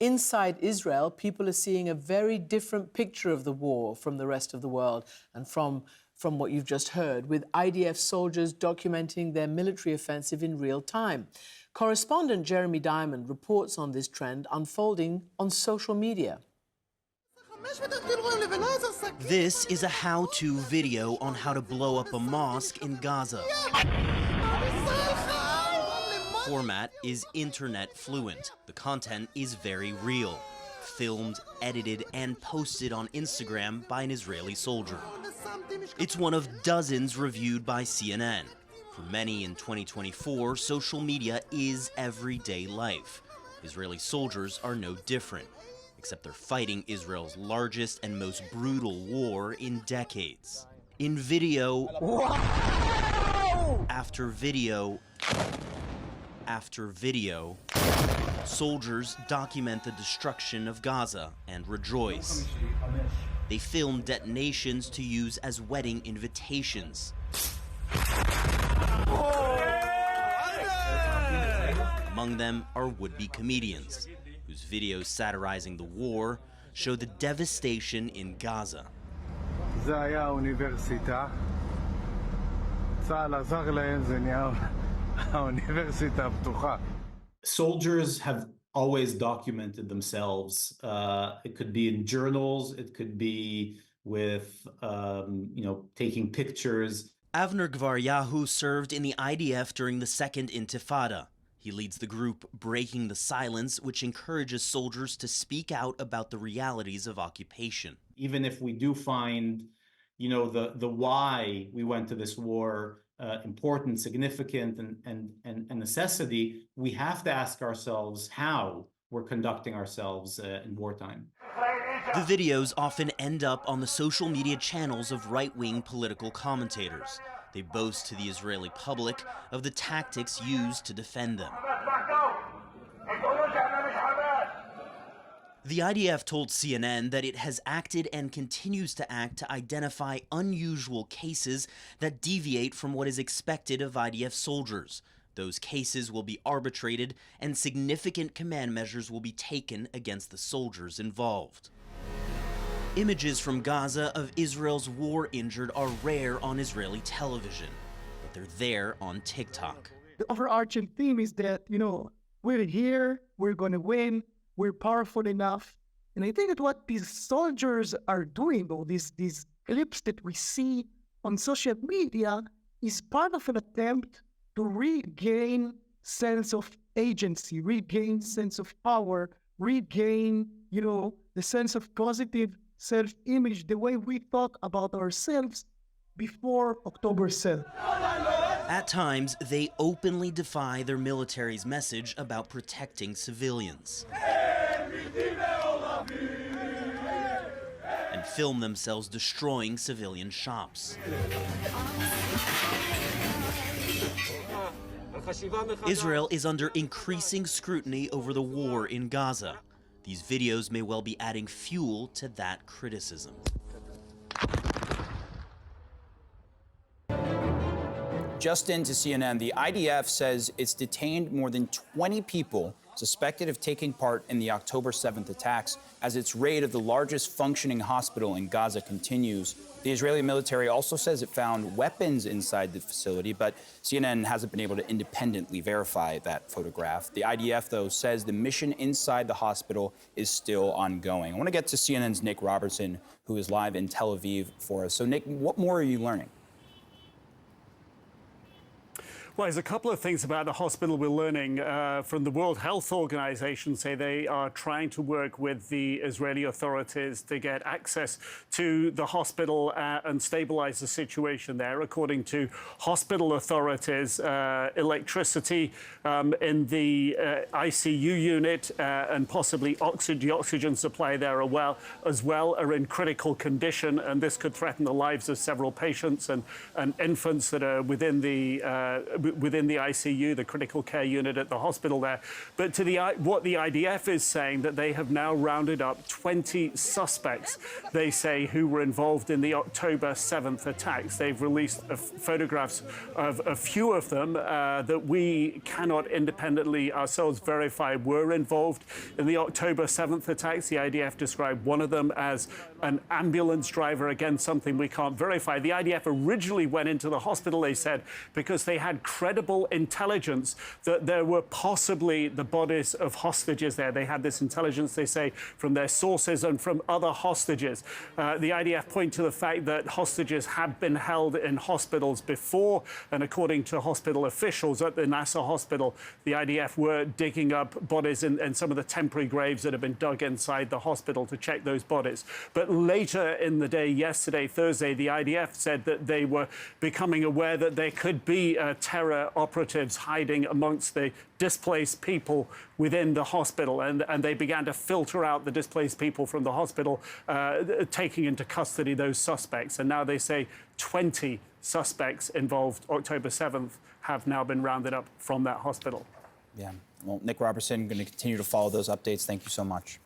Inside Israel, people are seeing a very different picture of the war from the rest of the world and from what you've just heard, with IDF soldiers documenting their military offensive in real time. Correspondent Jeremy Diamond reports on this trend unfolding on social media. This is a how-to video on how to blow up a mosque in Gaza. Format is internet fluent. The content is very real. Filmed, edited, and posted on Instagram by an Israeli soldier. It's one of dozens reviewed by CNN. For many in 2024, social media is everyday life. Israeli soldiers are no different, except they're fighting Israel's largest and most brutal war in decades. In video after video after video, soldiers document the destruction of Gaza and rejoice. They film detonations to use as wedding invitations. Among them are would-be comedians, whose videos satirizing the war show the devastation in Gaza. Soldiers have always documented themselves. It could be in journals, it could be with, taking pictures. Avner Gvaryahu served in the IDF during the Second Intifada. He leads the group Breaking the Silence, which encourages soldiers to speak out about the realities of occupation. Even if we do find, the why we went to this war important, significant, and necessity, we have to ask ourselves how we're conducting ourselves in wartime. The videos often end up on the social media channels of right-wing political commentators. They boast to the Israeli public of the tactics used to defend them. The IDF told CNN that it has acted and continues to act to identify unusual cases that deviate from what is expected of IDF soldiers. Those cases will be arbitrated and significant command measures will be taken against the soldiers involved. Images from Gaza of Israel's war injured are rare on Israeli television, but they're there on TikTok. The overarching theme is that, we're here, we're going to win, we're powerful enough. And I think that what these soldiers are doing, or these clips that we see on social media, is part of an attempt to regain sense of agency, regain sense of power, regain, the sense of positive self-image, the way we thought about ourselves before October 7th. At times, they openly defy their military's message about protecting civilians. And film themselves destroying civilian shops. Israel is under increasing scrutiny over the war in Gaza. These videos may well be adding fuel to that criticism. Just into CNN, the IDF says it's detained more than 20 people suspected of taking part in the October 7th attacks as its raid of the largest functioning hospital in Gaza continues. The Israeli military also says it found weapons inside the facility, but CNN hasn't been able to independently verify that photograph. The IDF, though, says the mission inside the hospital is still ongoing. I want to get to CNN's Nick Robertson, who is live in Tel Aviv for us. So, Nick, what more are you learning? Well, there's a couple of things about the hospital we're learning from the World Health Organization. Say they are trying to work with the Israeli authorities to get access to the hospital and stabilize the situation there. According to hospital authorities, electricity in the ICU unit and possibly the oxygen supply there as well are in critical condition, and this could threaten the lives of several patients and infants that are within the within the ICU, the critical care unit at the hospital there. But to what the IDF is saying, that they have now rounded up 20 suspects, they say, who were involved in the October 7th attacks. They've released photographs of a few of them that we cannot independently ourselves verify were involved in the October 7th attacks. The IDF described one of them as an ambulance driver, again, something we can't verify. The IDF originally went into the hospital, they said, because they had credible intelligence that there were possibly the bodies of hostages there. They had this intelligence, they say, from their sources and from other hostages. The IDF point to the fact that hostages have been held in hospitals before, and according to hospital officials at the Nasser hospital, the IDF were digging up bodies in some of the temporary graves that have been dug inside the hospital to check those bodies. But later in the day, yesterday, Thursday, the IDF said that they were becoming aware that there could be terror operatives hiding amongst the displaced people within the hospital, and they began to filter out the displaced people from the hospital, taking into custody those suspects. And now they say 20 suspects involved October 7th have now been rounded up from that hospital. Yeah. Well, Nick Robertson, going to continue to follow those updates. Thank you so much.